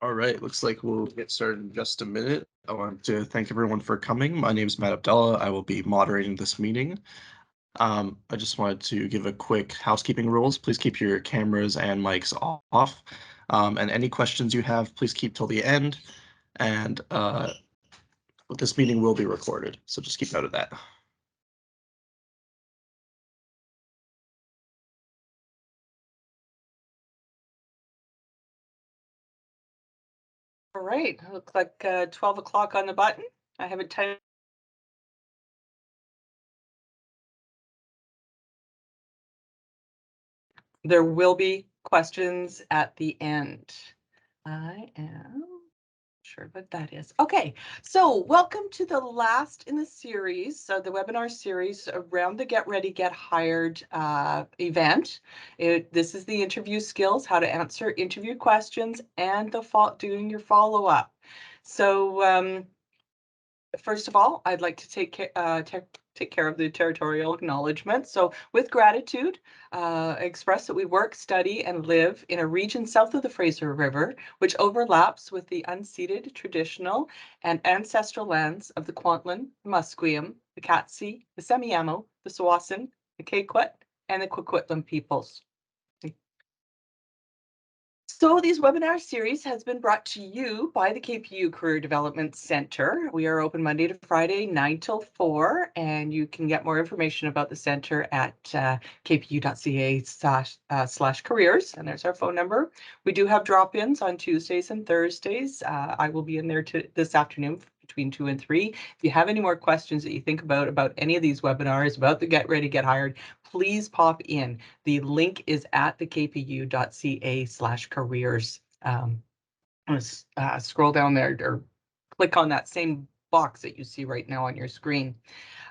All right, looks like we'll get started in just a minute. I want to thank everyone for coming. My name is Matt Abdallah. I will be moderating this meeting. I just wanted to give a quick housekeeping rules. Please keep your cameras and mics off. And any questions you have, please keep till the end. And this meeting will be recorded, so just keep note of that. All right, looks like 12 o'clock on the button. I have it timed. There will be questions at the end. I am sure what that is. Okay, so welcome to the last in the series, the webinar series around the Get Ready, Get Hired event. This is the interview skills, how to answer interview questions, and doing your follow-up. So first of all, I'd like to take care of the territorial acknowledgement. So with gratitude, express that we work, study, and live in a region south of the Fraser River, which overlaps with the unceded traditional and ancestral lands of the Kwantlen, the Musqueam, the Katzie, the Semiahmoo, the Tsawwassen, the Kaikwet, and the Coquitlam peoples. So these webinar series has been brought to you by the KPU Career Development Center. We are open Monday to Friday, 9 till 4, and you can get more information about the center at kpu.ca/careers, and there's our phone number. We do have drop-ins on Tuesdays and Thursdays. I will be in there this afternoon between 2 and 3. If you have any more questions that you think about any of these webinars, about the Get Ready, Get Hired, please pop in. The link is at the kpu.ca/careers. Scroll down there or click on that same box that you see right now on your screen.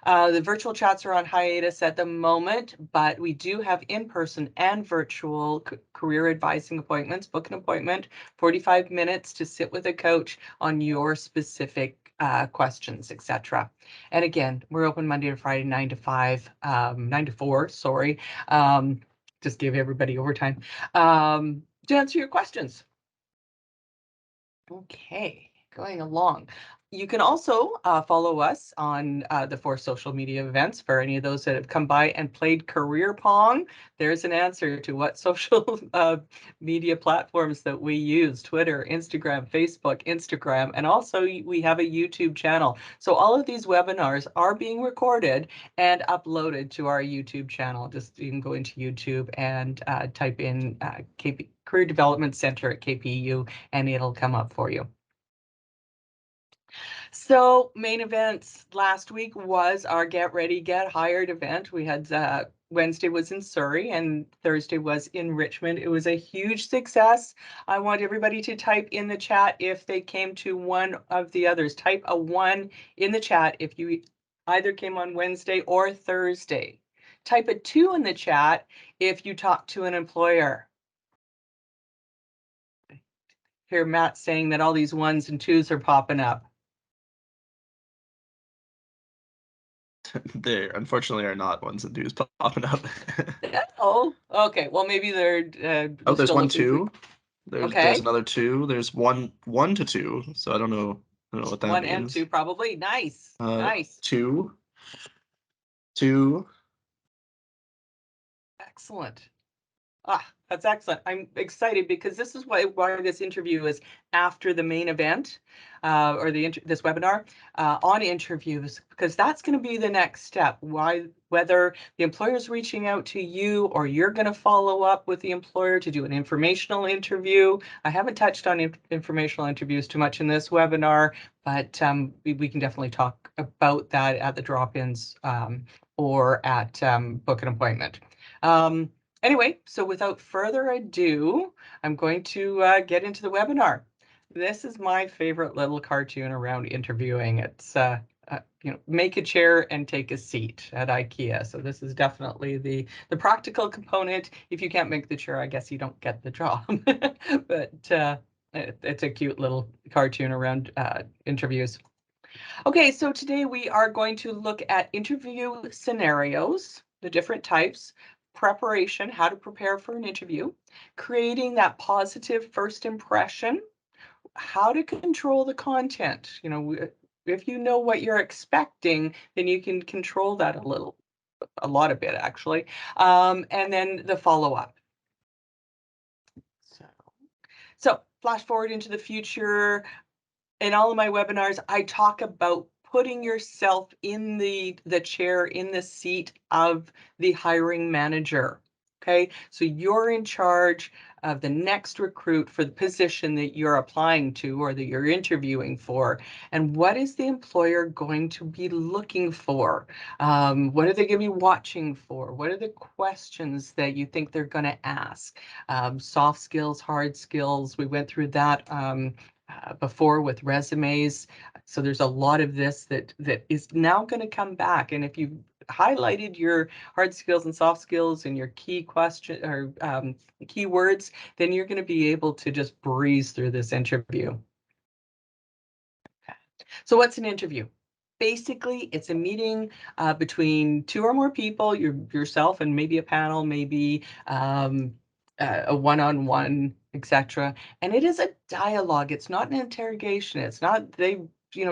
The virtual chats are on hiatus at the moment, but we do have in-person and virtual career advising appointments. Book an appointment, 45 minutes to sit with a coach on your specific questions, etc. And again, we're open Monday to Friday, 9 to 4, sorry. Just give everybody overtime to answer your questions. Okay, going along. You can also follow us on the 4 social media events. For any of those that have come by and played Career Pong, there's an answer to what social media platforms that we use: Twitter, Instagram, Facebook, Instagram, and also we have a YouTube channel. So all of these webinars are being recorded and uploaded to our YouTube channel. Just you can go into YouTube and type in Career Development Center at KPU, and it'll come up for you. So main events last week was our Get Ready, Get Hired event. We had Wednesday was in Surrey and Thursday was in Richmond. It was a huge success. I want everybody to type in the chat if they came to one of the others. Type a 1 in the chat if you either came on Wednesday or Thursday. Type a 2 in the chat if you talked to an employer. Hear Matt saying that all these 1s and 2s are popping up. There, unfortunately, are not 1s and 2s popping up. Oh, okay. Well, maybe they're. Oh, there's still 1, looking 2. For... There's Okay. another 2. There's 1 to 2. So I don't know what that 1 means. and 2 probably. Nice. Nice. 2. 2. Excellent. That's excellent. I'm excited because this is why this interview is after the main event, or this webinar on interviews, because that's going to be the next step. Whether the employer is reaching out to you or you're going to follow up with the employer to do an informational interview. I haven't touched on informational interviews too much in this webinar, but we can definitely talk about that at the drop-ins or at book an appointment. Anyway, so without further ado, I'm going to get into the webinar. This is my favorite little cartoon around interviewing. It's, make a chair and take a seat at IKEA. So this is definitely the practical component. If you can't make the chair, I guess you don't get the job. But it's a cute little cartoon around interviews. Okay, so today we are going to look at interview scenarios, the different types, preparation, how to prepare for an interview, creating that positive first impression, how to control the content. If you know what you're expecting, then you can control that a lot of it actually. And then the follow-up. So, so flash forward into the future. In all of my webinars, I talk about putting yourself in the chair, in the seat of the hiring manager. Okay, so you're in charge of the next recruit for the position that you're applying to or that you're interviewing for. And what is the employer going to be looking for? What are they going to be watching for? What are the questions that you think they're going to ask? Soft skills, hard skills. We went through that before with resumes. So there's a lot of this that is now going to come back. And if you highlighted your hard skills and soft skills and your key question or keywords, then you're going to be able to just breeze through this interview. So what's an interview? Basically, it's a meeting between two or more people, yourself and maybe a panel, maybe a one-on-one, etc. And it is a dialogue. It's not an interrogation. It's not they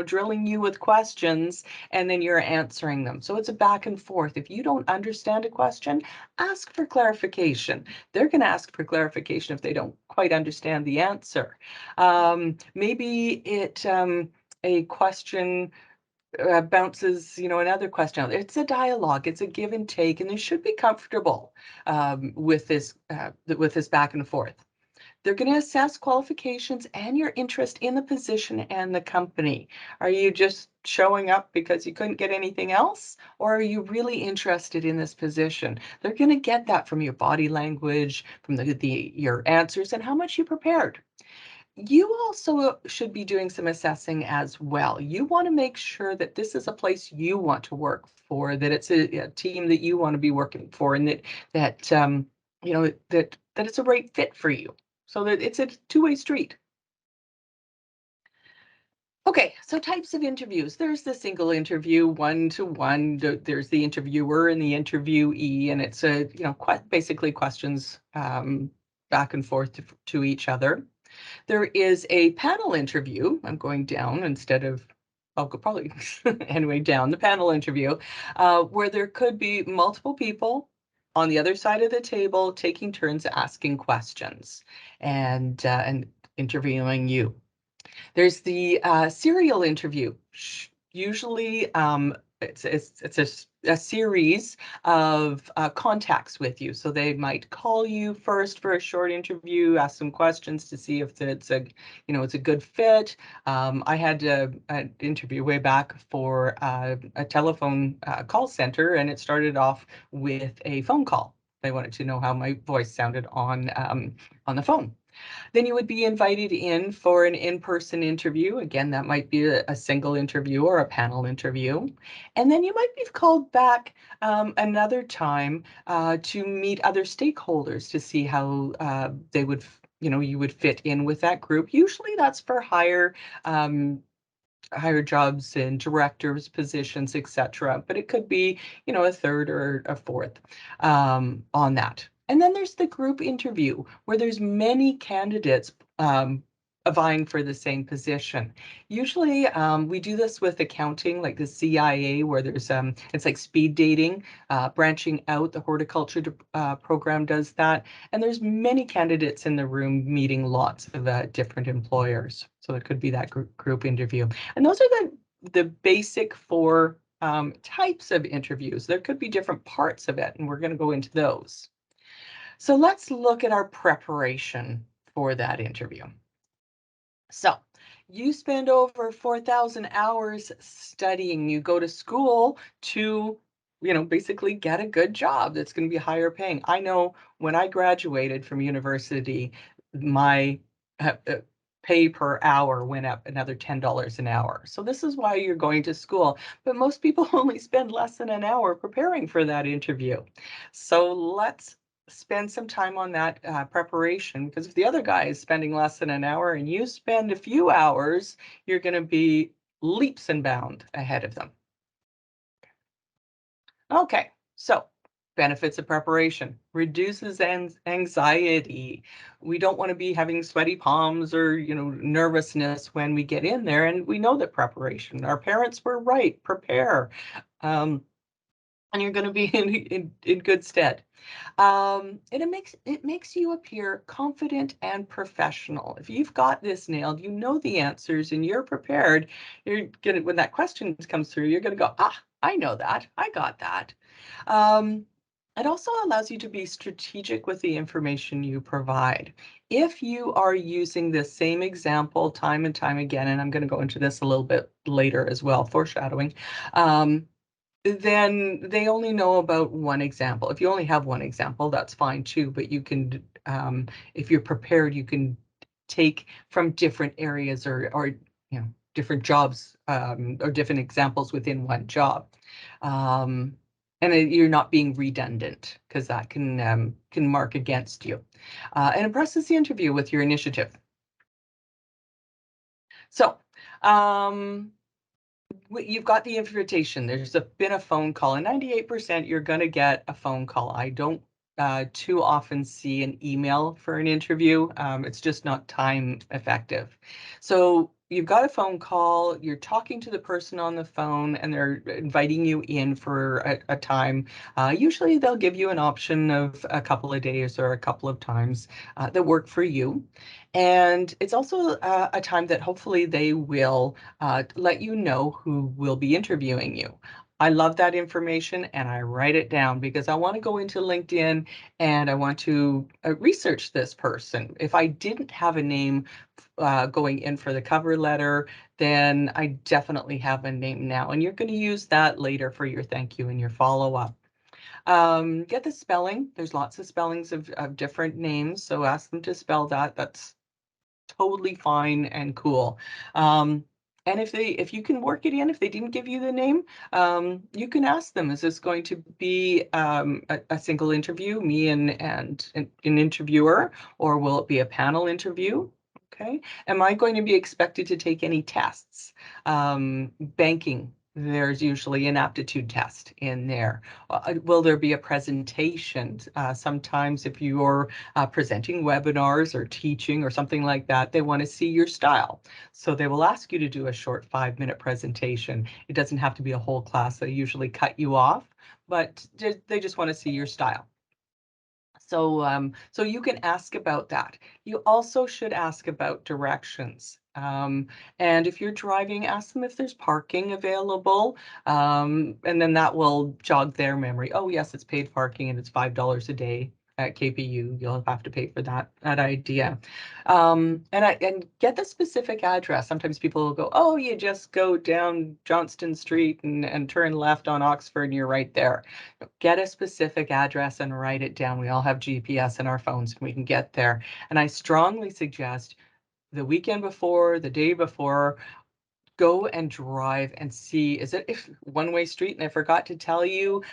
drilling you with questions and then you're answering them. So it's a back and forth. If you don't understand a question, ask for clarification. They're going to ask for clarification if they don't quite understand the answer. Maybe a question bounces, another question out. It's a dialogue, it's a give and take, and they should be comfortable with this back and forth. They're going to assess qualifications and your interest in the position and the company. Are you just showing up because you couldn't get anything else, or are you really interested in this position? They're going to get that from your body language, from your answers, and how much you prepared. You also should be doing some assessing as well. You want to make sure that this is a place you want to work for, that it's a team that you want to be working for, and that it's a right fit for you, so that it's a two-way street. Okay, so types of interviews. There's the single interview, one-to-one. There's the interviewer and the interviewee, and it's basically questions back and forth to each other. There is a panel interview. I'm going down instead of, I'll go probably anyway, down the panel interview, where there could be multiple people on the other side of the table taking turns asking questions and interviewing you. There's the serial interview. Usually, it's a series of contacts with you. So they might call you first for a short interview, ask some questions to see if it's a good fit. I had an interview way back for a telephone call center, and it started off with a phone call. They wanted to know how my voice sounded on the phone. Then you would be invited in for an in-person interview. Again, that might be a single interview or a panel interview. And then you might be called back another time to meet other stakeholders to see how you would fit in with that group. Usually that's for higher jobs and directors positions, etc. But it could be, a third or a fourth on that. And then there's the group interview where there's many candidates vying for the same position. Usually we do this with accounting, like the CIA, where there's it's like speed dating, branching out. The horticulture program does that. And there's many candidates in the room meeting lots of different employers. So it could be that group interview. And those are the basic four types of interviews. There could be different parts of it, and we're going to go into those. So let's look at our preparation for that interview. So you spend over 4,000 hours studying. You go to school to, basically get a good job that's going to be higher paying. I know when I graduated from university, my pay per hour went up another $10 an hour. So this is why you're going to school. But most people only spend less than an hour preparing for that interview. So let's spend some time on that preparation, because if the other guy is spending less than an hour and you spend a few hours, you're going to be leaps and bounds ahead of them. Okay, so Benefits of preparation: reduces anxiety. We don't want to be having sweaty palms or, nervousness when we get in there, and we know that preparation. Our parents were right. Prepare, and you're going to be in good stead. And it makes you appear confident and professional. If you've got this nailed, you know the answers, and you're prepared. You're gonna When that question comes through, you're gonna go, I know that. I got that. Um, it also allows you to be strategic with the information you provide. If you are using the same example time and time again, and I'm going to go into this a little bit later as well, foreshadowing, um, then they only know about one example. If you only have one example, that's fine too, but you can, if you're prepared, you can take from different areas or different jobs, or different examples within one job. And you're not being redundant, because that can mark against you. And impresses the interview with your initiative. So, you've got the invitation. Been a phone call, and 98% you're going to get a phone call. I don't too often see an email for an interview. It's just not time effective. So you've got a phone call, you're talking to the person on the phone, and they're inviting you in for a time. Usually they'll give you an option of a couple of days or a couple of times that work for you. And it's also a time that hopefully they will let you know who will be interviewing you. I love that information, and I write it down because I want to go into LinkedIn and I want to research this person. If I didn't have a name going in for the cover letter, then I definitely have a name now. And you're going to use that later for your thank you and your follow up. Get the spelling. There's lots of spellings of different names, so ask them to spell that. That's totally fine and cool. And if you can work it in, if they didn't give you the name, you can ask them, is this going to be a single interview, me and an interviewer, or will it be a panel interview? Okay. Am I going to be expected to take any tests? Banking, there's usually an aptitude test in there. Will there be a presentation? Sometimes if you're presenting webinars or teaching or something like that, they want to see your style. So they will ask you to do a short 5-minute presentation. It doesn't have to be a whole class. They usually cut you off, but they just want to see your style. So you can ask about that. You also should ask about directions. And if you're driving, ask them if there's parking available. And then that will jog their memory. Oh, yes, it's paid parking and it's $5 a day at KPU. You'll have to pay for that idea. And get the specific address. Sometimes people will go, oh, you just go down Johnston Street and turn left on Oxford and you're right there. Get a specific address and write it down. We all have GPS in our phones and we can get there. And I strongly suggest the weekend before, the day before, go and drive and see, is it if one-way street? And I forgot to tell you,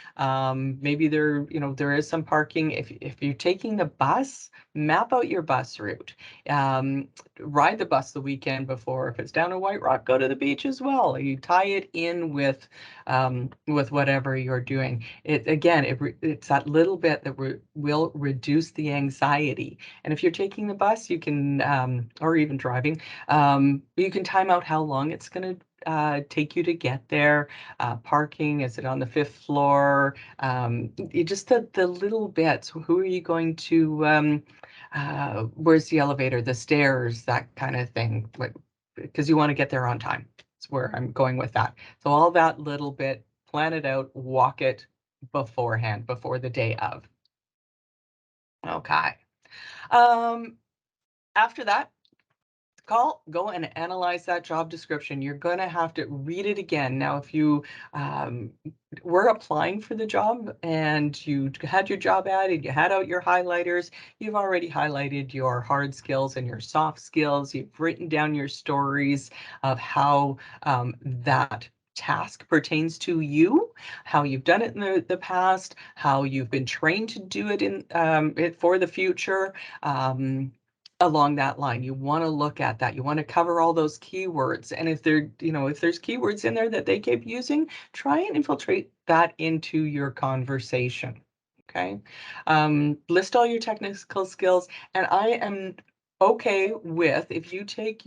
maybe there is some parking. If you're taking the bus, map out your bus route. Ride the bus the weekend before. If it's down in White Rock, go to the beach as well. You tie it in with whatever you're doing. It's that little bit that will reduce the anxiety. And if you're taking the bus, you can, or even driving, you can time out how long it's going to take you to get there. Parking, is it on the 5th floor? Just the little bits. Who are you going to, where's the elevator, the stairs, that kind of thing, because you want to get there on time. That's where I'm going with that. So all that little bit, plan it out, walk it beforehand, before the day of. Okay. After that, go and analyze that job description. You're going to have to read it again. Now, if you were applying for the job and you had your job ad and you had out your highlighters, you've already highlighted your hard skills and your soft skills. You've written down your stories of how that task pertains to you, how you've done it in the past, how you've been trained to do it for the future. Along that line, you want to look at that. You want to cover all those keywords. And if there's keywords in there that they keep using, try and infiltrate that into your conversation. Okay. List all your technical skills, and I am okay with if you take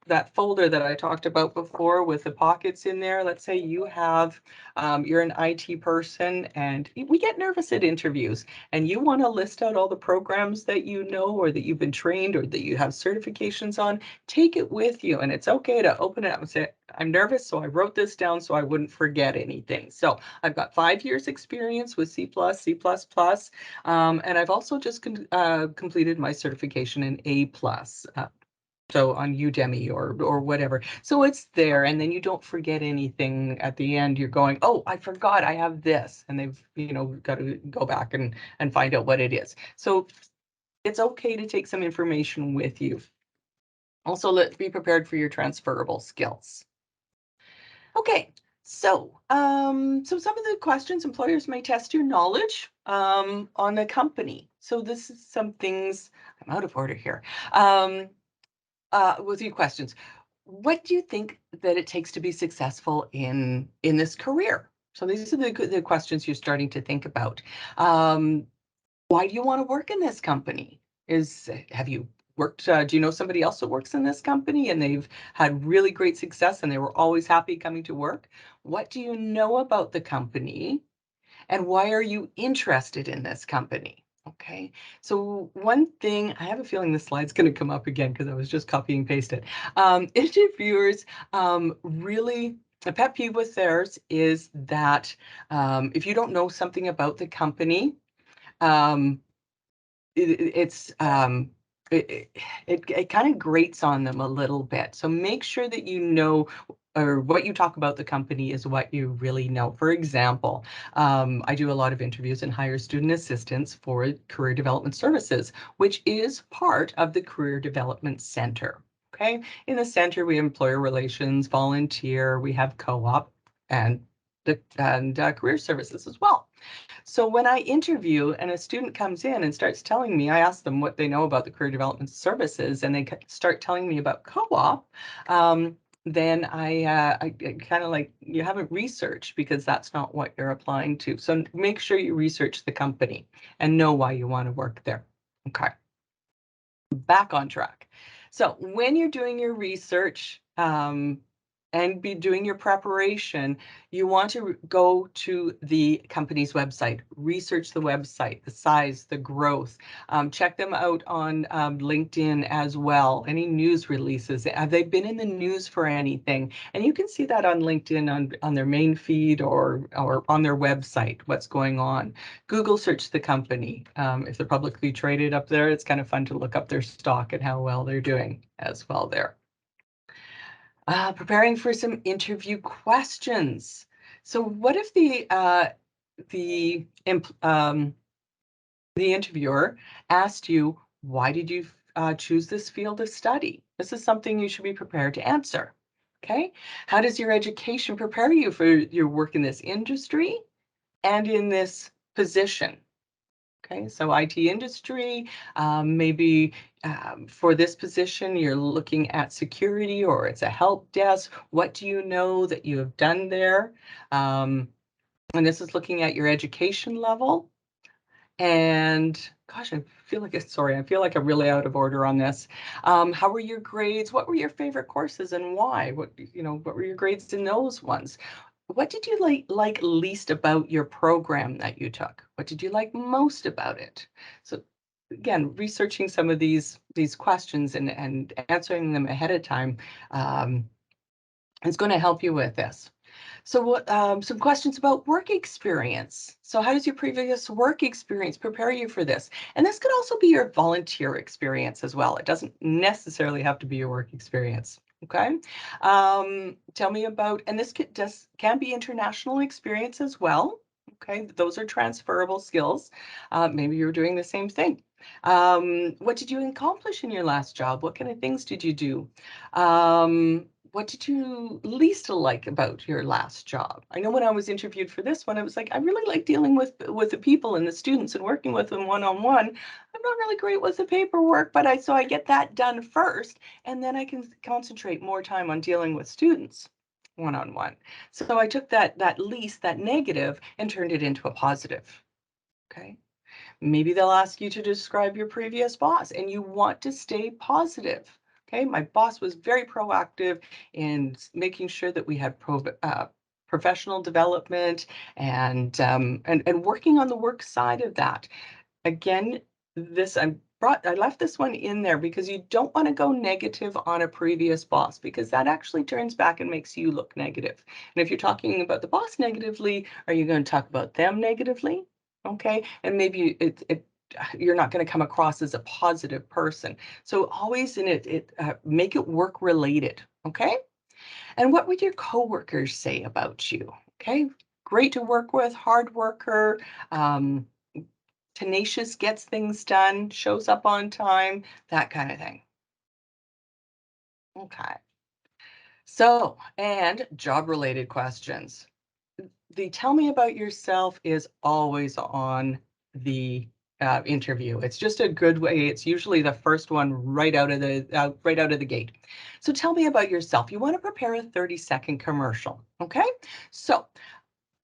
that folder that I talked about before with the pockets in there. Let's say you have you're an IT person, and we get nervous at interviews, and you want to list out all the programs that you know or that you've been trained or that you have certifications on. Take it with you, and it's okay to open it up and say, I'm nervous, so I wrote this down so I wouldn't forget anything. So I've got 5 years experience with C++, C++, and I've also just completed my certification in A+, so on Udemy or whatever. So it's there, and then you don't forget anything at the end. You're going, oh, I forgot I have this, and they've got to go back and find out what it is. So it's okay to take some information with you. Also, let's be prepared for your transferable skills. Okay, so some of the questions employers may test your knowledge on a company. So this is some things, I'm out of order here. With your questions, what do you think that it takes to be successful in this career? So these are the questions you're starting to think about. Why do you want to work in this company? Have you worked, do you know somebody else that works in this company and they've had really great success and they were always happy coming to work? What do you know about the company and why are you interested in this company? Okay, so one thing, I have a feeling this slide's going to come up again because I was just copying paste it. Interviewers really, a pet peeve with theirs is that if you don't know something about the company, um, it's it kind of grates on them a little bit. So make sure that you know or what you talk about the company is what you really know. For example, I do a lot of interviews and hire student assistants for career development services, which is part of the Career Development Center. Okay, in the center we have employer relations, volunteer, we have co-op, and career services as well. So when I interview and a student comes in and starts telling me, I ask them what they know about the career development services, and they start telling me about co-op, then I kind of like, you haven't researched because that's not what you're applying to. So make sure you research the company and know why you want to work there. Okay, back on track. So when you're doing your research, and be doing your preparation, you want to go to the company's website, research the website, the size, the growth, check them out on LinkedIn as well. Any news releases, have they been in the news for anything? And you can see that on LinkedIn on their main feed or on their website, what's going on. Google search the company. If they're publicly traded up there, it's kind of fun to look up their stock and how well they're doing as well there. Preparing for some interview questions. So what if the interviewer asked you, why did you choose this field of study? This is something you should be prepared to answer. Okay. How does your education prepare you for your work in this industry and in this position? Okay, so IT industry, maybe for this position, you're looking at security or it's a help desk. What do you know that you have done there? And this is looking at your education level. And gosh, I feel like I'm really out of order on this. How were your grades? What were your favorite courses and why? What were your grades in those ones? What did you like least about your program that you took? What did you like most about it? So again, researching some of these questions and answering them ahead of time is going to help you with this. So what, some questions about work experience. So how does your previous work experience prepare you for this? And this could also be your volunteer experience as well. It doesn't necessarily have to be your work experience. Okay. Tell me about, and this can be international experience as well. Okay. Those are transferable skills. Maybe you're doing the same thing. What did you accomplish in your last job? What kind of things did you do? What did you least like about your last job? I know when I was interviewed for this one, I was like, I really like dealing with the people and the students and working with them one-on-one. I'm not really great with the paperwork, but so I get that done first, and then I can concentrate more time on dealing with students one-on-one. So I took that negative and turned it into a positive. Okay. Maybe they'll ask you to describe your previous boss and you want to stay positive. Okay, my boss was very proactive in making sure that we had professional development and working on the work side of that. Again, this I left this one in there because you don't want to go negative on a previous boss because that actually turns back and makes you look negative. And if you're talking about the boss negatively, are you going to talk about them negatively? Okay, and maybe you're not going to come across as a positive person. So always in make it work related. Okay, and what would your coworkers say about you? Okay, great to work with, hard worker. Um, Tenacious, gets things done, shows up on time, that kind of thing. Okay. So, and job related questions. The tell me about yourself is always on the interview. It's just a good way. It's usually the first one right out of the gate. So tell me about yourself. You want to prepare a 30-second commercial. Okay. So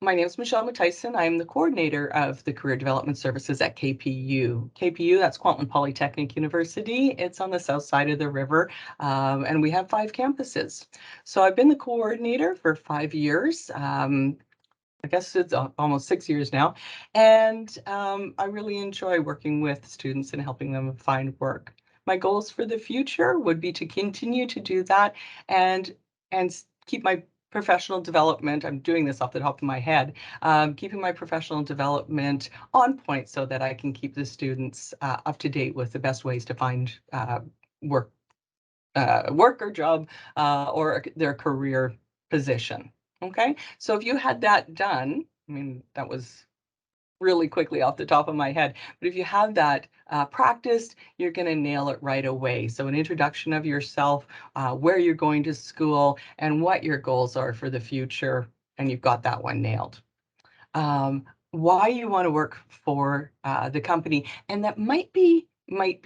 my name is Michelle Tyson. I'm the coordinator of the Career Development Services at KPU. KPU, that's Kwantlen Polytechnic University. It's on the south side of the river, and we have 5 campuses. So I've been the coordinator for 5 years. I guess it's almost 6 years now. And I really enjoy working with students and helping them find work. My goals for the future would be to continue to do that and keep my professional development. I'm doing this off the top of my head, keeping my professional development on point so that I can keep the students up to date with the best ways to find work, work or job or their career position. Okay, so if you had that done, I mean, that was really quickly off the top of my head, but if you have that practiced, you're going to nail it right away. So an introduction of yourself, where you're going to school, and what your goals are for the future, and you've got that one nailed. Why you want to work for the company, and that might be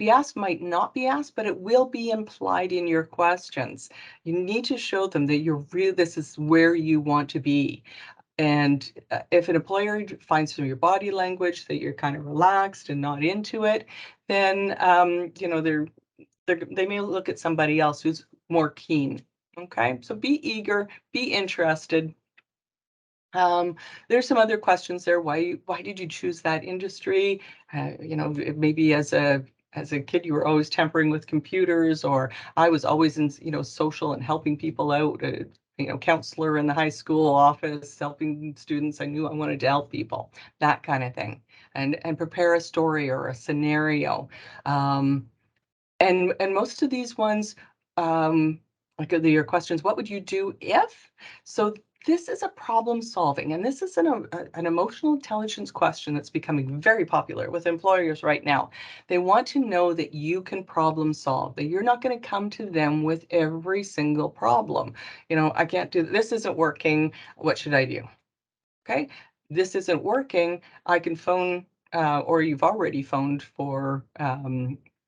asked, might not be asked, but it will be implied in your questions. You need to show them that you're real. This is where you want to be. And if an employer finds from your body language that you're kind of relaxed and not into it, then they may look at somebody else who's more keen. Okay, so be eager, be interested. Um, there's some other questions there. Why did you choose that industry? Maybe as a kid you were always tampering with computers, or I was always in social and helping people out. Counselor in the high school office, helping students. I knew I wanted to help people, that kind of thing, and prepare a story or a scenario. Um, and most of these ones, like your questions, what would you do if? So this is a problem solving, and this is an emotional intelligence question that's becoming very popular with employers right now. They want to know that you can problem solve, that you're not going to come to them with every single problem. I can't do this, isn't working. What should I do? Okay, this isn't working. I can phone, or you've already phoned for,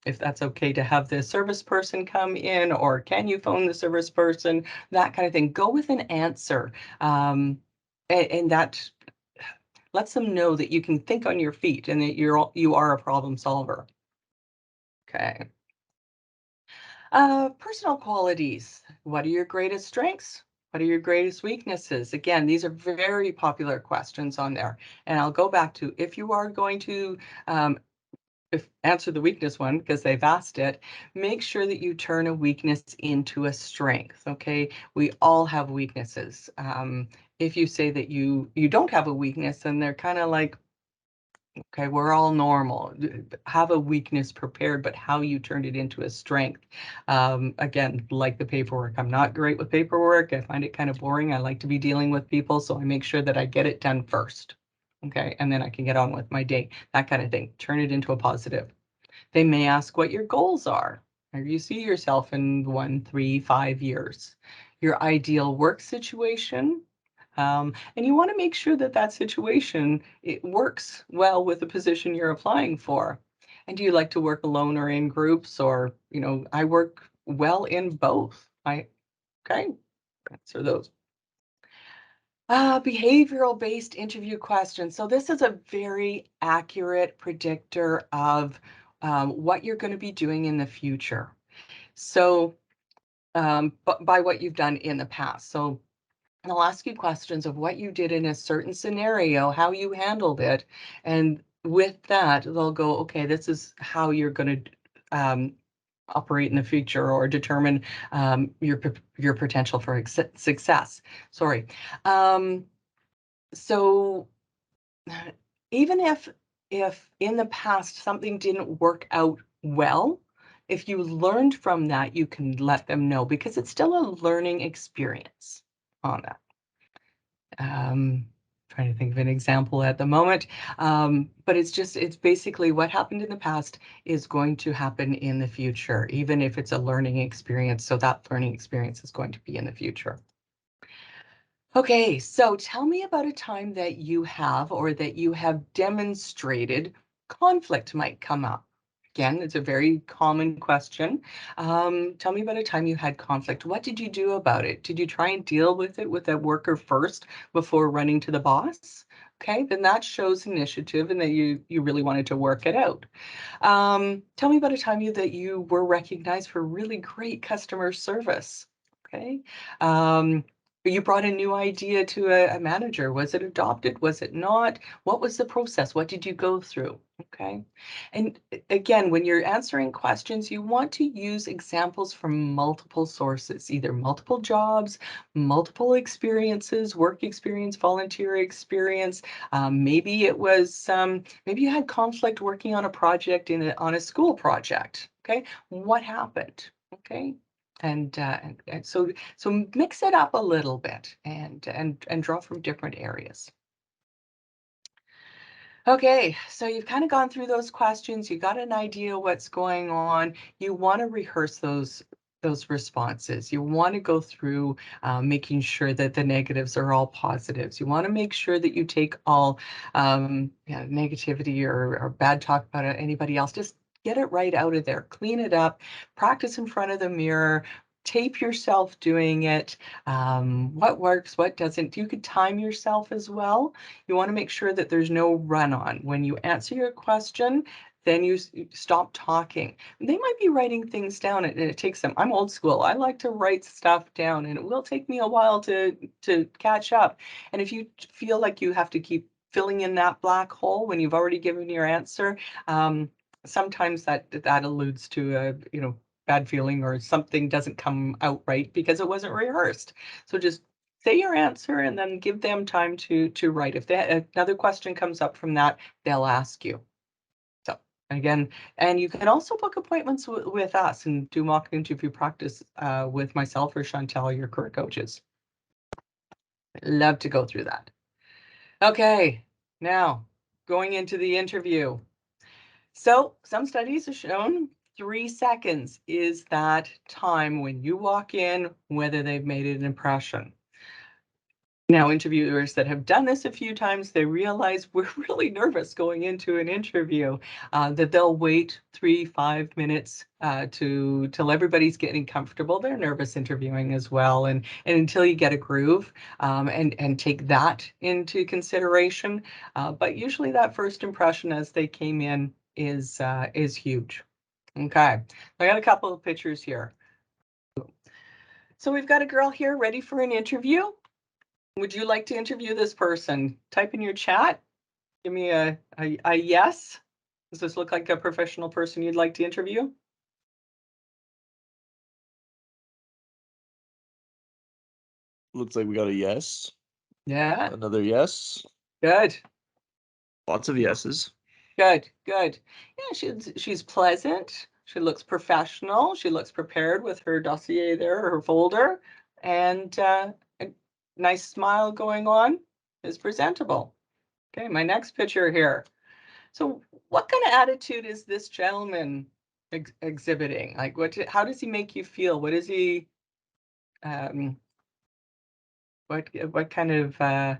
if that's okay to have the service person come in, or can you phone the service person, that kind of thing. Go with an answer. And that lets them know that you can think on your feet and that you are a problem solver. Okay. Personal qualities. What are your greatest strengths? What are your greatest weaknesses? Again, these are very popular questions on there. And I'll go back to, if you are going to answer the weakness one because they've asked it, make sure that you turn a weakness into a strength. Okay, we all have weaknesses. If you say that you don't have a weakness, then they're kind of like, okay, we're all normal. Have a weakness prepared, but how you turned it into a strength. Again, like the paperwork, I'm not great with paperwork. I find it kind of boring. I like to be dealing with people, so I make sure that I get it done first. Okay, and then I can get on with my day, that kind of thing. Turn it into a positive. They may ask what your goals are. Where you see yourself in 1, 3, 5 years. Your ideal work situation, and you want to make sure that that situation, it works well with the position you're applying for. And do you like to work alone or in groups? Or, I work well in both. Okay, answer those. Behavioral-based interview questions. So this is a very accurate predictor of what you're going to be doing in the future. So by what you've done in the past. So they'll ask you questions of what you did in a certain scenario, how you handled it, and with that, they'll go, okay, this is how you're going to operate in the future or determine your potential for success. Sorry. So even if in the past something didn't work out well, if you learned from that, you can let them know because it's still a learning experience on that. Trying to think of an example at the moment, but it's basically what happened in the past is going to happen in the future, even if it's a learning experience. So that learning experience is going to be in the future. Okay, so tell me about a time that you have or that you have demonstrated conflict might come up. Again, it's a very common question. Tell me about a time you had conflict. What did you do about it? Did you try and deal with it with a worker first before running to the boss? Okay, then that shows initiative and that you really wanted to work it out. Tell me about a time that you were recognized for really great customer service. Okay. You brought a new idea to a manager. Was it adopted? Was it not? What was the process? What did you go through? Okay. And again, when you're answering questions, you want to use examples from multiple sources, either multiple jobs, multiple experiences, work experience, volunteer experience. Maybe it was, maybe you had conflict working on a project on a school project. Okay. What happened? Okay. And so mix it up a little bit and draw from different areas. Okay, so you've kind of gone through those questions. You got an idea what's going on. You want to rehearse those responses. You want to go through making sure that the negatives are all positives. You want to make sure that you take all negativity or bad talk about anybody else. Just get it right out of there. Clean it up. Practice in front of the mirror. Tape yourself doing it. What works, what doesn't. You could time yourself as well. You want to make sure that there's no run on. When you answer your question, then you stop talking. They might be writing things down and it takes them. I'm old school. I like to write stuff down and it will take me a while to catch up. And if you feel like you have to keep filling in that black hole when you've already given your answer, sometimes that alludes to a bad feeling or something doesn't come out right because it wasn't rehearsed. So just say your answer and then give them time to write. If another question comes up from that, they'll ask you. So again, and you can also book appointments with us and do mock interview practice with myself or Chantel, your career coaches. Love to go through that. Okay, now going into the interview. So some studies have shown 3 seconds is that time when you walk in, whether they've made an impression. Now, interviewers that have done this a few times, they realize we're really nervous going into an interview, that they'll wait 3-5 minutes till everybody's getting comfortable. They're nervous interviewing as well, and until you get a groove, and take that into consideration. But usually that first impression as they came in is huge. Okay, I got a couple of pictures here. So we've got a girl here ready for an interview. Would you like to interview this person? Type in your chat. Give me a yes. Does this look like a professional person you'd like to interview? Looks like we got a yes. Yeah, Another yes. good, Lots of yeses. good. Yeah, she's pleasant. She looks professional. She looks prepared with her dossier there, her folder, and a nice smile going on. Is presentable. Okay, my next picture here. So what kind of attitude is this gentleman exhibiting? Like how does he make you feel? What is he, um, what kind of, uh,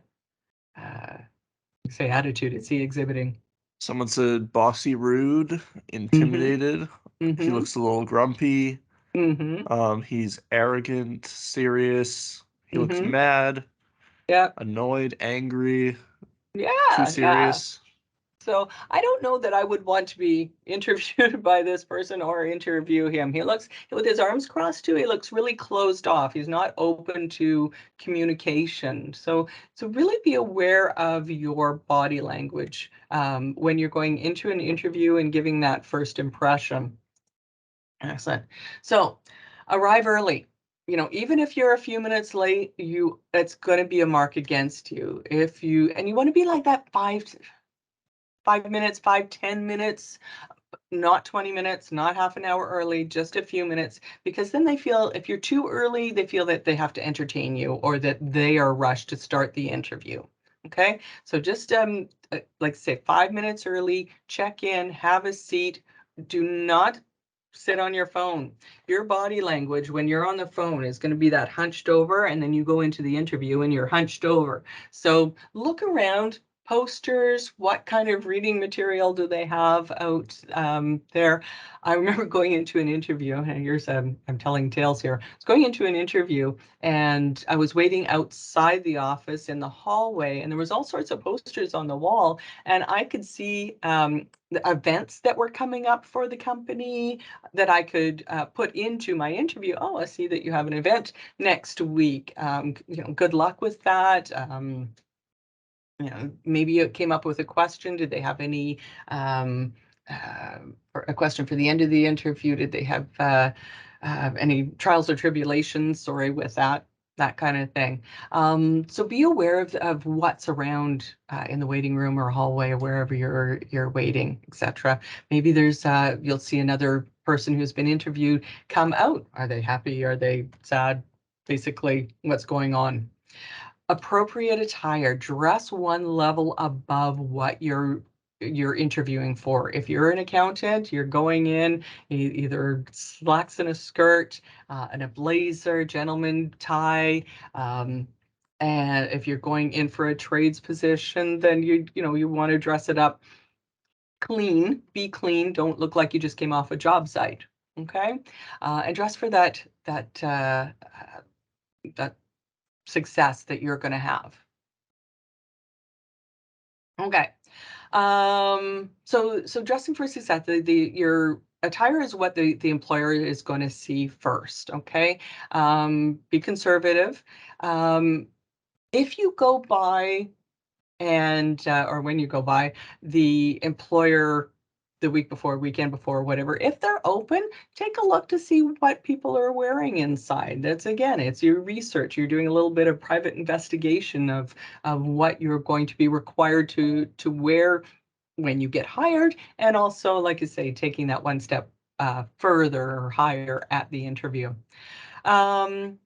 say attitude is he exhibiting? Someone said bossy, rude, Mm-hmm, intimidated. He mm-hmm, looks a little grumpy. mm-hmm, He's arrogant, serious. He looks mm-hmm, mad. Yeah. Annoyed, angry, too Yeah. Yeah. serious. So I don't know that I would want to be interviewed by this person or interview him. He looks, with his arms crossed too, he looks really closed off. He's not open to communication. So really be aware of your body language when you're going into an interview and giving that first impression. Excellent. So arrive early. You know, even if you're a few minutes late, it's going to be a mark against you. If you, and you want to be like that 5 minutes, 5, 10 minutes, not 20 minutes, not half an hour early, just a few minutes, because then they feel if you're too early, they feel that they have to entertain you or that they are rushed to start the interview. Okay, so just like say 5 minutes early, check in, have a seat, do not sit on your phone. Your body language when you're on the phone is going to be that hunched over, and then you go into the interview and you're hunched over. So look around, posters, what kind of reading material do they have out there? I remember going into an interview, and here's I'm telling tales here. I was going into an interview and I was waiting outside the office in the hallway, and there was all sorts of posters on the wall, and I could see the events that were coming up for the company that I could put into my interview. Oh, I see that you have an event next week. Good luck with that. Maybe it came up with a question. Did they have any or a question for the end of the interview? Did they have any trials or tribulations? Sorry, with that kind of thing. So be aware of what's around in the waiting room or hallway or wherever you're waiting, etc. Maybe there's you'll see another person who's been interviewed come out. Are they happy? Are they sad? Basically, what's going on. Appropriate attire, dress one level above what you're interviewing for. If you're an accountant, you're going in either slacks and a skirt, and a blazer, gentleman tie. And if you're going in for a trades position, then you want to dress it up clean, be clean, don't look like you just came off a job site. Okay, and dress for that success that you're going to have. Okay. So dressing for success, your attire is what the employer is going to see first. Okay. Be conservative. If you go by and or when you go by the employer the week before, weekend before, whatever, if they're open, take a look to see what people are wearing inside. That's again, it's your research. You're doing a little bit of private investigation of what you're going to be required to wear when you get hired, and also, like I say, taking that one step further or higher at the interview. Um,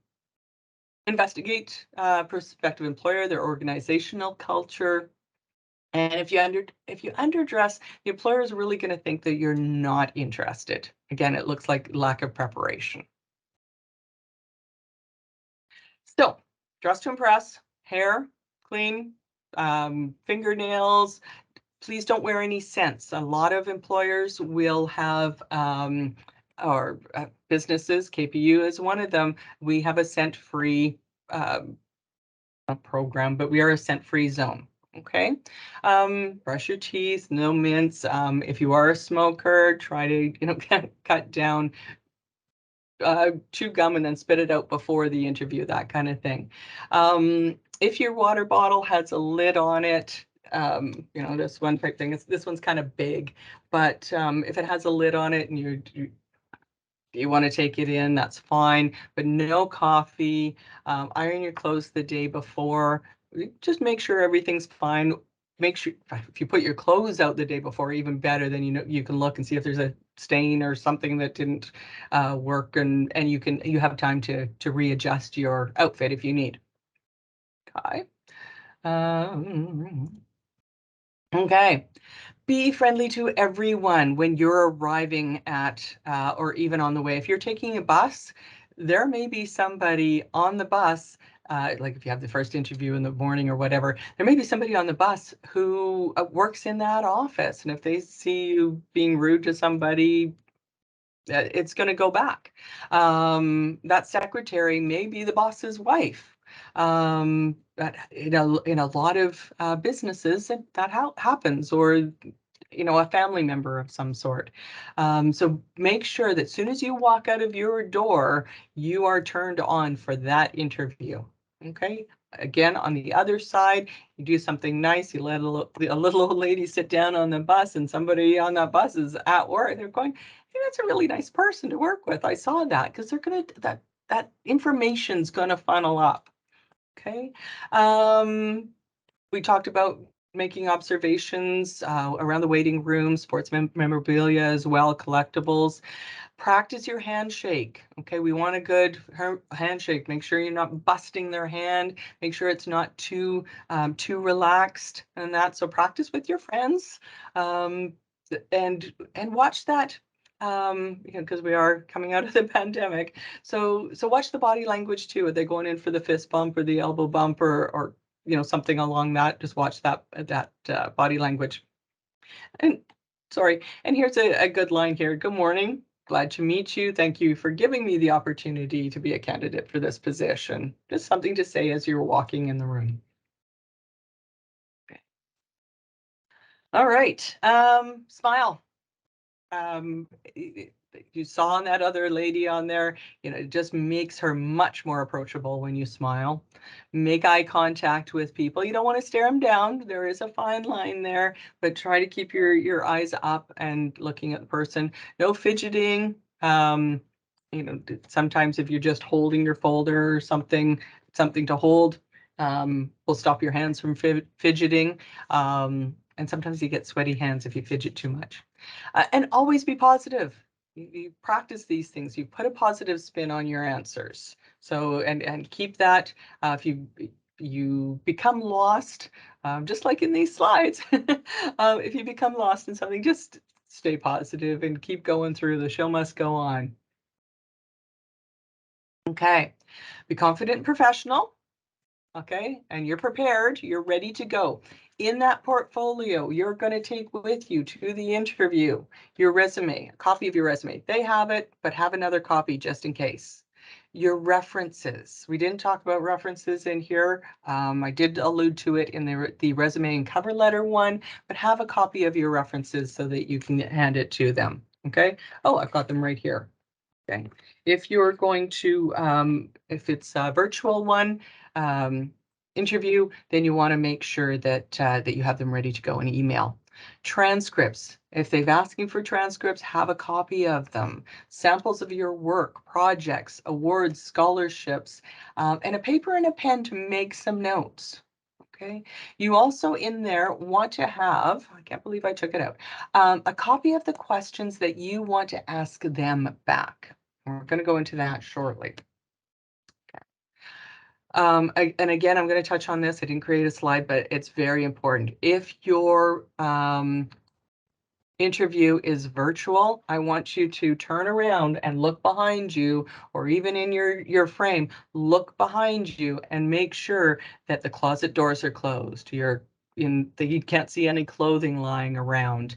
Investigate prospective employer, their organizational culture. And if you underdress, the employer is really going to think that you're not interested. Again, it looks like lack of preparation. Still, dress to impress, hair clean, fingernails. Please don't wear any scents. A lot of employers will have, or businesses, KPU is one of them. We have a scent-free program, but we are a scent-free zone. Okay. Brush your teeth, no mints. If you are a smoker, try to cut down, chew gum and then spit it out before the interview, that kind of thing. If your water bottle has a lid on it, this one type thing, this one's kind of big, but if it has a lid on it and you want to take it in, that's fine, but no coffee. Iron your clothes the day before. Just make sure everything's fine. Make sure if you put your clothes out the day before, even better, then you can look and see if there's a stain or something that didn't work, and you have time to readjust your outfit if you need. Okay. Okay. Be friendly to everyone when you're arriving at, or even on the way. If you're taking a bus, there may be somebody on the bus, like if you have the first interview in the morning or whatever, there may be somebody on the bus who works in that office. And if they see you being rude to somebody, it's going to go back. That secretary may be the boss's wife. But in a lot of businesses, that happens, or a family member of some sort. So make sure that as soon as you walk out of your door, you are turned on for that interview. Okay. Again, on the other side, you do something nice. You let a little old lady sit down on the bus, and somebody on that bus is at work. They're going, "Hey, that's a really nice person to work with. I saw that," because they're gonna that information's gonna funnel up. Okay. We talked about making observations around the waiting room, sports memorabilia as well, collectibles. Practice your handshake. Okay, we want a good handshake. Make sure you're not busting their hand. Make sure it's not too relaxed and that. So practice with your friends, um, and watch that. Because we are coming out of the pandemic, so watch the body language too. Are they going in for the fist bump or the elbow bump, or something along that? Just watch that body language. And sorry, and here's a good line here. Good morning. Glad to meet you. Thank you for giving me the opportunity to be a candidate for this position. Just something to say as you're walking in the room. Okay. All right. Smile. Um, you saw that other lady on there, it just makes her much more approachable when you smile. Make eye contact with people. You don't want to stare them down. There is a fine line there, but try to keep your eyes up and looking at the person. No fidgeting. Sometimes if you're just holding your folder or something to hold, will stop your hands from fidgeting. And sometimes you get sweaty hands if you fidget too much. And always be positive. You practice these things. You put a positive spin on your answers. So and keep that. If you become lost, just like in these slides, if you become lost in something, just stay positive and keep going through. The show must go on. Okay, be confident and professional. Okay, and you're prepared, you're ready to go. In that portfolio, you're going to take with you to the interview your resume, a copy of your resume. They have it, but have another copy just in case. Your references. We didn't talk about references in here. I did allude to it in the resume and cover letter one, but have a copy of your references so that you can hand it to them. Okay. Oh, I've got them right here. Okay. If you're going to, if it's a virtual one, interview, then you want to make sure that you have them ready to go in email. Transcripts. If they've asked you for transcripts, have a copy of them. Samples of your work, projects, awards, scholarships, and a paper and a pen to make some notes. Okay. You also in there want to have, I can't believe I took it out, a copy of the questions that you want to ask them back. We're going to go into that shortly. And again, I'm going to touch on this. I didn't create a slide, but it's very important. If your interview is virtual, I want you to turn around and look behind you, or even in your frame, look behind you and make sure that the closet doors are closed. You can't see any clothing lying around.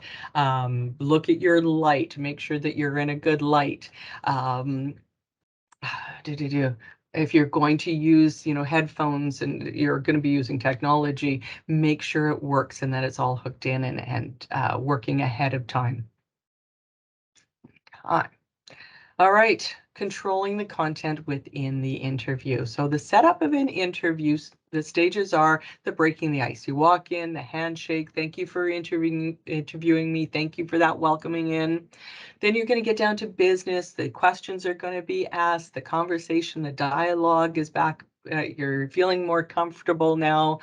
Look at your light. Make sure that you're in a good light. If you're going to use, headphones and you're going to be using technology, make sure it works and that it's all hooked in and working ahead of time. All right, controlling the content within the interview. So the setup of an interview, the stages are the breaking the ice. You walk in, the handshake, thank you for interviewing me, thank you for that welcoming in. Then you're going to get down to business. The questions are going to be asked, the conversation, the dialogue is back. You're feeling more comfortable now.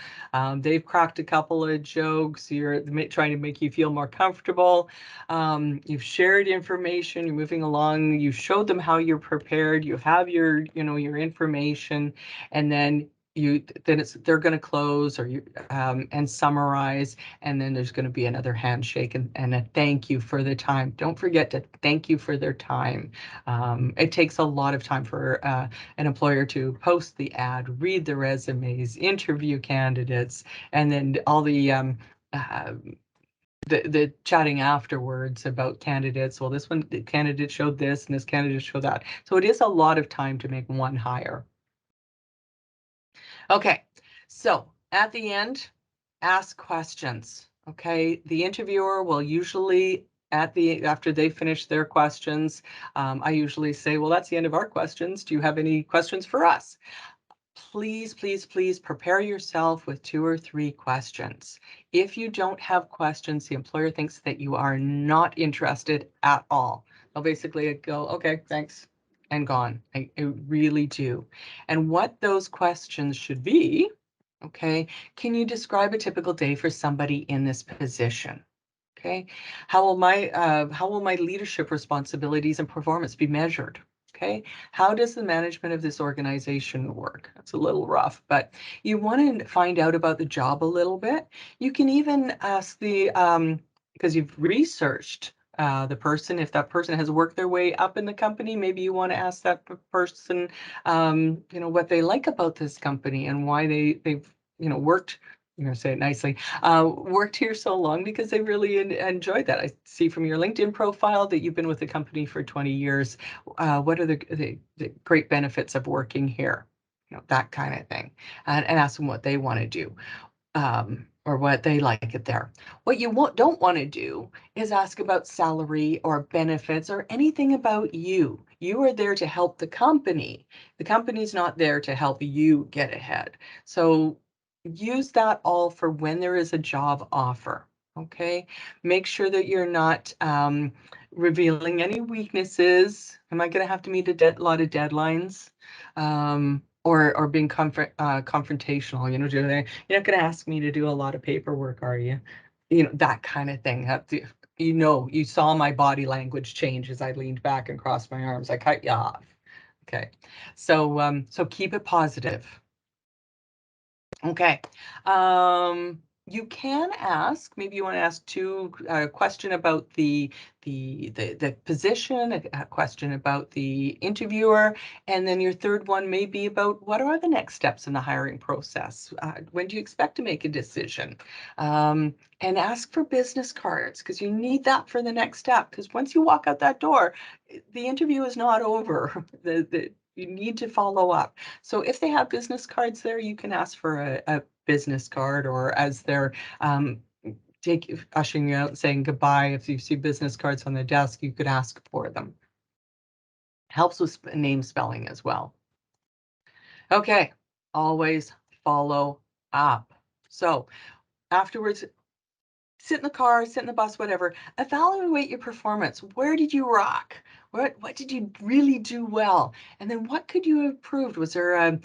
They've cracked a couple of jokes. You're trying to make you feel more comfortable. You've shared information. You're moving along. You showed them how you're prepared. You have your information, and then they're going to close and summarize, and then there's going to be another handshake and a thank you for the time. Don't forget to thank you for their time. It takes a lot of time for an employer to post the ad, read the resumes, interview candidates, and then all the chatting afterwards about candidates. Well, the candidate showed this and this candidate showed that. So it is a lot of time to make one hire. Okay, so at the end, ask questions. Okay, the interviewer will usually after they finish their questions, I usually say, well, that's the end of our questions. Do you have any questions for us? Please, please, please prepare yourself with 2 or 3 questions. If you don't have questions, the employer thinks that you are not interested at all. They'll basically go, okay, thanks, and gone. I really do. And what those questions should be, okay, can you describe a typical day for somebody in this position? Okay, how will my leadership responsibilities and performance be measured? Okay, how does the management of this organization work? That's a little rough, but you want to find out about the job a little bit. You can even ask because you've researched the person, if that person has worked their way up in the company, maybe you want to ask that person, what they like about this company and why they've, worked, say it nicely, worked here so long because they really enjoyed that. I see from your LinkedIn profile that you've been with the company for 20 years. What are the great benefits of working here? That kind of thing. And ask them what they want to do, or what they like it there. What you don't want to do is ask about salary or benefits or anything about you. You are there to help the company. The company's not there to help you get ahead. So use that all for when there is a job offer. Okay, make sure that you're not revealing any weaknesses. Am I going to have to meet a lot of deadlines? Or being confrontational, you're not going to ask me to do a lot of paperwork, are you? That kind of thing. You saw my body language change as I leaned back and crossed my arms. I cut you off. Okay, so keep it positive. Okay. You can ask, maybe you want to ask a question about the position, a question about the interviewer, and then your third one may be about what are the next steps in the hiring process? When do you expect to make a decision? And ask for business cards because you need that for the next step. Because once you walk out that door, the interview is not over. You need to follow up. So if they have business cards there, you can ask for a business card, or as they're ushering you out and saying goodbye, if you see business cards on the desk, you could ask for them. Helps with name spelling as well. Okay, always follow up. So afterwards, sit in the car, sit in the bus, whatever. Evaluate your performance. Where did you rock? What did you really do well? And then what could you have improved? Was there an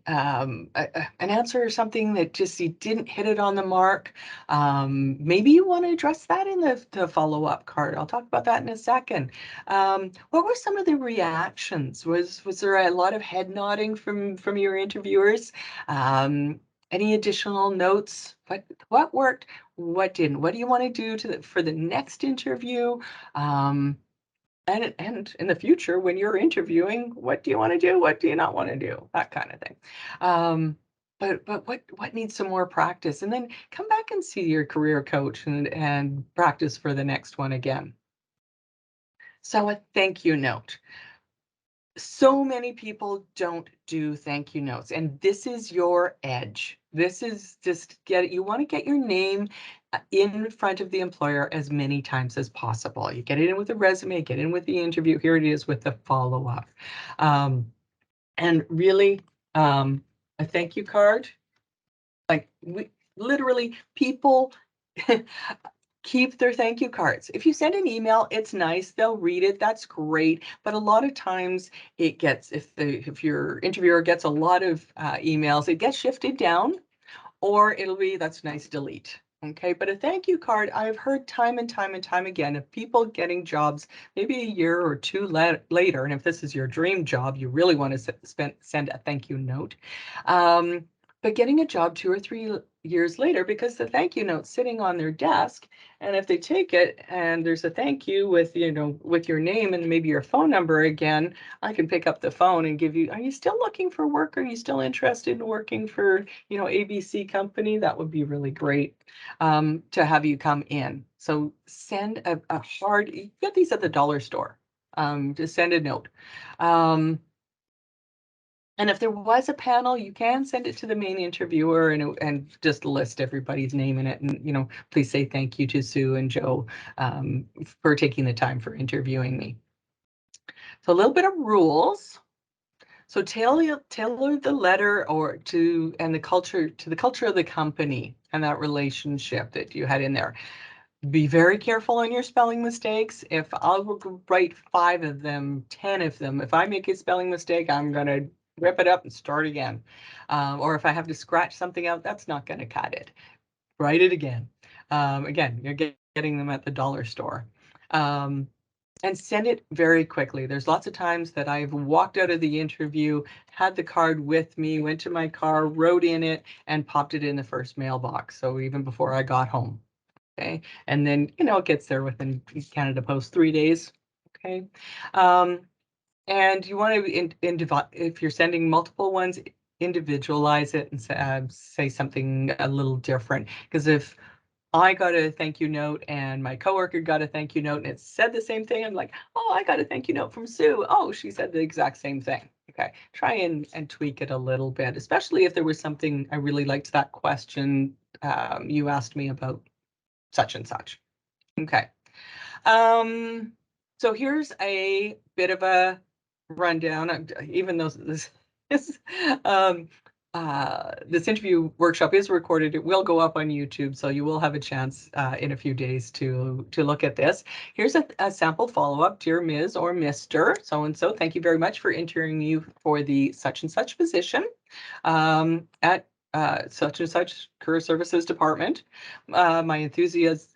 answer or something that just you didn't hit it on the mark? Maybe you want to address that in the follow-up card. I'll talk about that in a second. What were some of the reactions? Was there a lot of head nodding from your interviewers? Any additional notes? What worked? What didn't? What do you want to do for the next interview? And in the future, when you're interviewing, what do you want to do? What do you not want to do? That kind of thing. But what needs some more practice? And then come back and see your career coach and practice for the next one again. So a thank you note. So many people don't do thank you notes, and this is your edge. This is just you want to get your name in front of the employer as many times as possible. You get it in with a resume, get in with the interview. Here it is with the follow-up. And really, a thank you card, like literally people keep their thank you cards. If you send an email, it's nice, they'll read it, that's great. But a lot of times it gets, if your interviewer gets a lot of emails, it gets shifted down, or it'll be, that's nice, delete. Okay, but a thank you card, I've heard time and time and time again of people getting jobs maybe a year or two later, and if this is your dream job, you really want to send a thank you note. But getting a job 2 or 3 years later, because the thank you note's sitting on their desk, and if they take it and there's a thank you with, with your name and maybe your phone number again, I can pick up the phone and give you, are you still looking for work? Are you still interested in working for, ABC company? That would be really great to have you come in. So send a hard, you get these at the dollar store, just send a note. And if there was a panel, you can send it to the main interviewer and just list everybody's name in it. And, please say thank you to Sue and Joe for taking the time for interviewing me. So a little bit of rules. So tailor the letter to the culture of the company and that relationship that you had in there. Be very careful on your spelling mistakes. If I'll write 5 of them, 10 of them, if I make a spelling mistake, I'm going to rip it up and start again. Or if I have to scratch something out, that's not going to cut it. Write it again. Again, you're getting them at the dollar store. And send it very quickly. There's lots of times that I've walked out of the interview, had the card with me, went to my car, wrote in it, and popped it in the first mailbox. So even before I got home. Okay. And then, it gets there within Canada Post 3 days. Okay. And you want to, if you're sending multiple ones, individualize it and say something a little different. Because if I got a thank you note and my coworker got a thank you note and it said the same thing, I'm like, oh, I got a thank you note from Sue. Oh, she said the exact same thing. Okay, try and tweak it a little bit, especially if there was something I really liked that question you asked me about such and such. Okay. So here's a bit of a rundown, even though this um, this interview workshop is recorded. It will go up on YouTube, so you will have a chance in a few days to look at this. Here's a sample follow-up. Dear Ms. or Mr. So-and-so, thank you very much for entering you for the such and such position at such and such career services department. My enthusiasm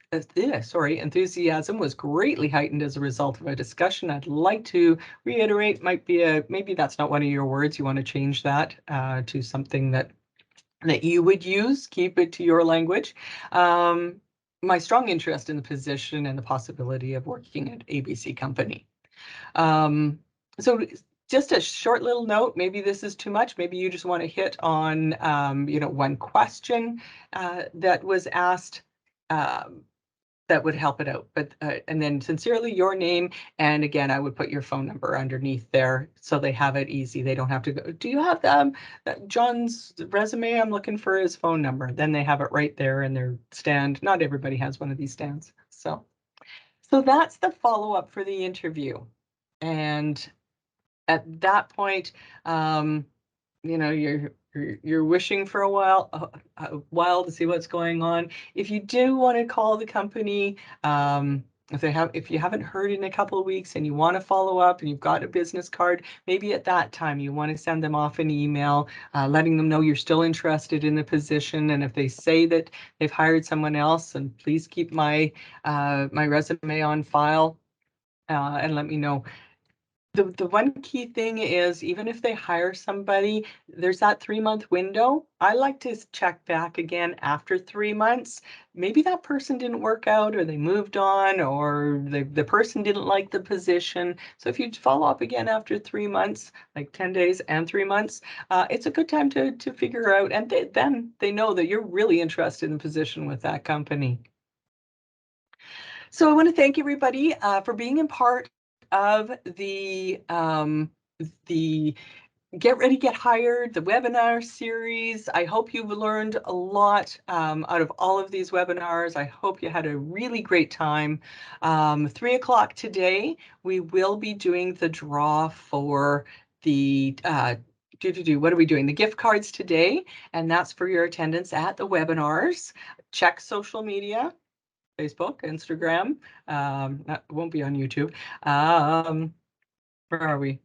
was greatly heightened as a result of a discussion. I'd like to reiterate, maybe that's not one of your words. You want to change that to something that you would use. Keep it to your language. My strong interest in the position and the possibility of working at ABC Company. So just a short little note, maybe this is too much. Maybe you just want to hit on, one question that was asked that would help it out. But and then sincerely your name, and again, I would put your phone number underneath there so they have it easy. They don't have to go. Do you have John's resume? I'm looking for his phone number. Then they have it right there in their stand. Not everybody has one of these stands, so that's the follow-up for the interview. And at that point, you're wishing for a while to see what's going on. If you do want to call the company, if you haven't heard in a couple of weeks and you want to follow up and you've got a business card, maybe at that time you want to send them off an email, letting them know you're still interested in the position. And if they say that they've hired someone else, and please keep my resume on file and let me know. The one key thing is, even if they hire somebody, there's that 3-month window. I like to check back again after 3 months. Maybe that person didn't work out, or they moved on, or the person didn't like the position. So if you follow up again after 3 months, like 10 days and 3 months, it's a good time to figure out, and then they know that you're really interested in the position with that company. So I want to thank everybody for being in part of the Get Ready, Get Hired, the webinar series. I hope you've learned a lot out of all of these webinars. I hope you had a really great time. 3 o'clock today, we will be doing the draw for the what are we doing? The gift cards today, and that's for your attendance at the webinars. Check social media. Facebook, Instagram. That won't be on YouTube. Where are we?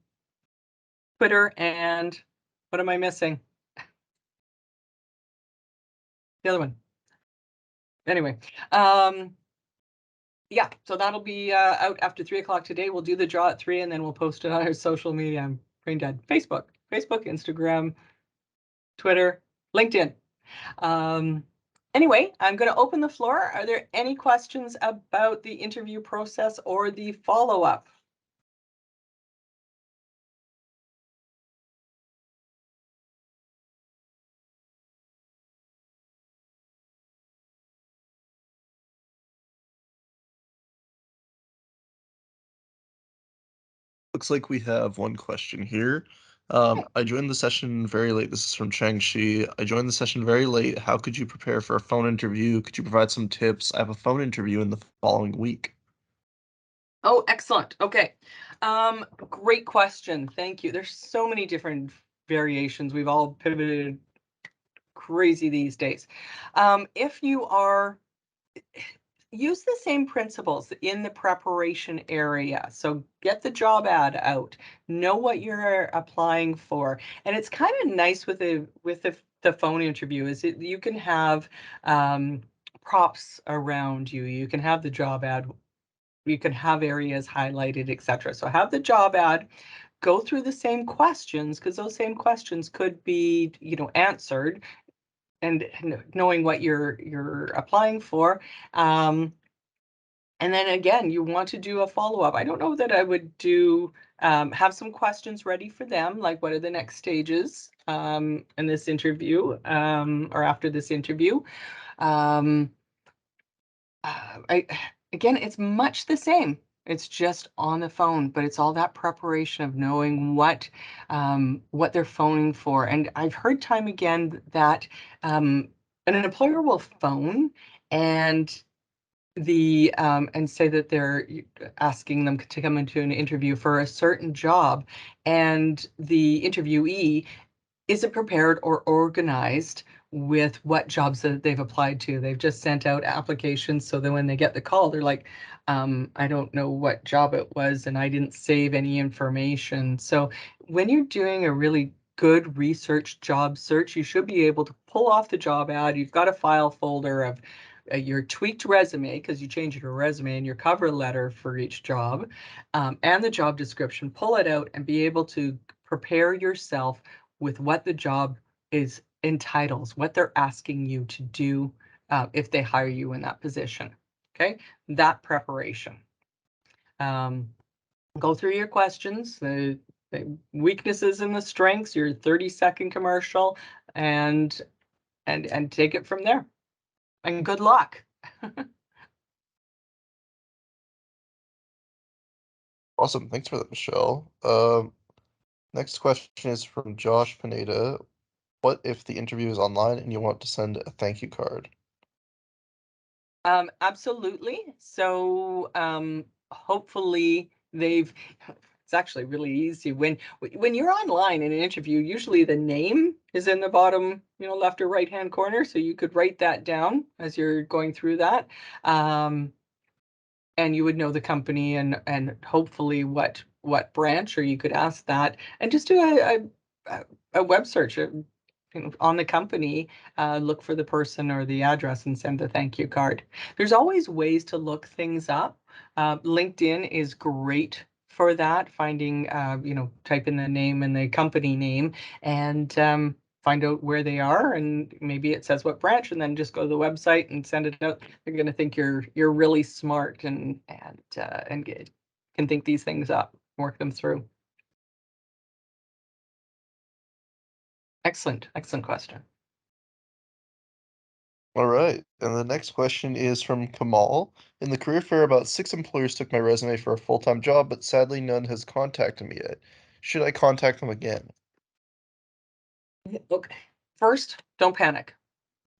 Twitter, and what am I missing? The other one. Anyway, yeah, so that'll be out after 3 o'clock today. We'll do the draw at 3, and then we'll post it on our social media. I'm brain dead. Facebook, Instagram, Twitter, LinkedIn. Anyway, I'm going to open the floor. Are there any questions about the interview process or the follow-up? Looks like we have one question here. I joined the session very late. This is from Chang Shi. I joined the session very late. How could you prepare for a phone interview? Could you provide some tips? I have a phone interview in the following week. Oh, excellent. Okay. Great question. Thank you. There's so many different variations. We've all pivoted crazy these days. If you are, use the same principles in the preparation area. So get the job ad out, know what you're applying for. And it's kind of nice with the phone interview is you can have props around you. You can have the job ad, you can have areas highlighted, etc. So have the job ad, go through the same questions because those same questions could be, answered, and knowing what you're applying for. And then again, you want to do a follow-up. I don't know that I would do have some questions ready for them, like what are the next stages in this interview or after this interview. Um, again, it's much the same. It's just on the phone, but it's all that preparation of knowing what they're phoning for. And I've heard time again that an employer will phone and and say that they're asking them to come into an interview for a certain job, and the interviewee isn't prepared or organized with what jobs that they've applied to. They've just sent out applications so that when they get the call, they're like, I don't know what job it was and I didn't save any information. So when you're doing a really good research job search, you should be able to pull off the job ad. You've got a file folder of your tweaked resume because you changed your resume and your cover letter for each job, and the job description. Pull it out and be able to prepare yourself with what the job is entitles, what they're asking you to do if they hire you in that position. Okay, that preparation. Go through your questions, the weaknesses and the strengths, your 30-second commercial, and take it from there. And good luck. Awesome. Thanks for that, Michelle. Next question is from Josh Pineda. What if the interview is online and you want to send a thank you card? Absolutely. So hopefully it's actually really easy when you're online in an interview, usually the name is in the bottom, left or right hand corner. So you could write that down as you're going through that. And you would know the company and hopefully what branch, or you could ask that and just do a web search on the company, look for the person or the address and send the thank you card. There's always ways to look things up. LinkedIn is great for that, finding, type in the name and the company name and find out where they are, and maybe it says what branch, and then just go to the website and send it out. They're going to think you're really smart and can think these things up, work them through. Excellent question. All right. And the next question is from Kamal. In the career fair, about 6 employers took my resume for a full-time job, but sadly none has contacted me yet. Should I contact them again? Okay, first, don't panic.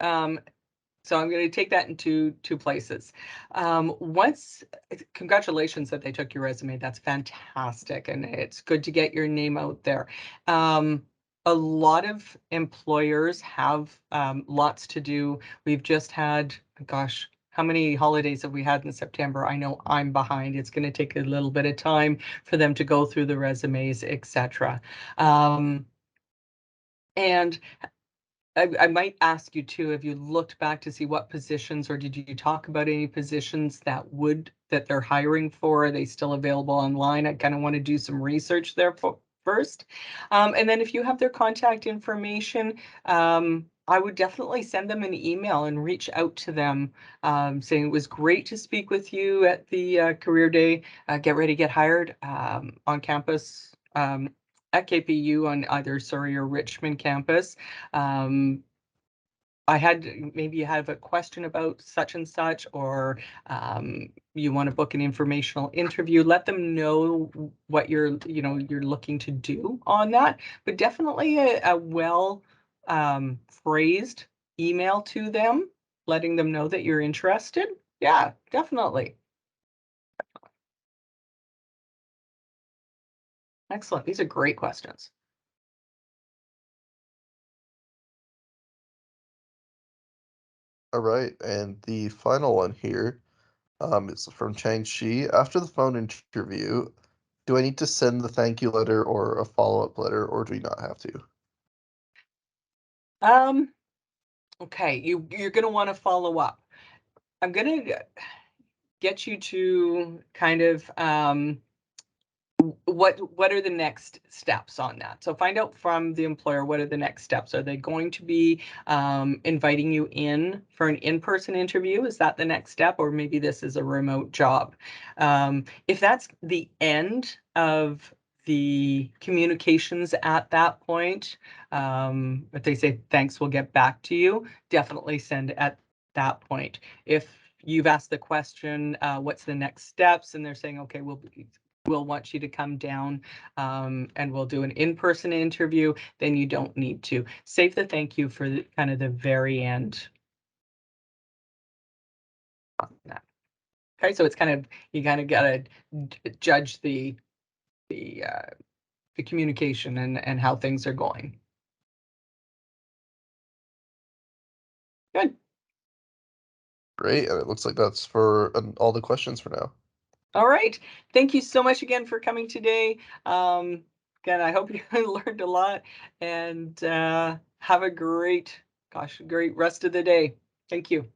So I'm going to take that into two places. Once, congratulations that they took your resume. That's fantastic, and it's good to get your name out there. A lot of employers have lots to do. We've just had, gosh, how many holidays have we had in September? I know I'm behind. It's going to take a little bit of time for them to go through the resumes, etc. And I might ask you too, have you looked back to see what positions, or did you talk about any positions that they're hiring for? Are they still available online? I kind of want to do some research there first. And then if you have their contact information, I would definitely send them an email and reach out to them, saying it was great to speak with you at the career day. Get ready to get hired on campus. At KPU on either Surrey or Richmond campus. maybe you have a question about such and such, or you want to book an informational interview. Let them know what you're looking to do on that. But definitely a well phrased email to them, letting them know that you're interested. Yeah, definitely. Excellent. These are great questions. All right, and the final one here is from Chang Shi. After the phone interview, do I need to send the thank you letter or a follow-up letter, or do we not have to? Um, okay, you're going to want to follow up. I'm going to get you to kind of what are the next steps on that. So find out from the employer, what are the next steps. Are they going to be inviting you in for an in-person interview? Is that the next step, or maybe this is a remote job? If that's the end of the communications at that point, if they say thanks, we'll get back to you, definitely send at that point. If you've asked the question, what's the next steps, and they're saying, okay, we'll want you to come down and we'll do an in-person interview, then you don't need to. Save the thank you for kind of the very end. Okay, so it's kind of, you kind of got to judge the communication and how things are going. Good. Great, and it looks like that's for all the questions for now. All right. Thank you so much again for coming today. Again, I hope you learned a lot, and have a great rest of the day. Thank you.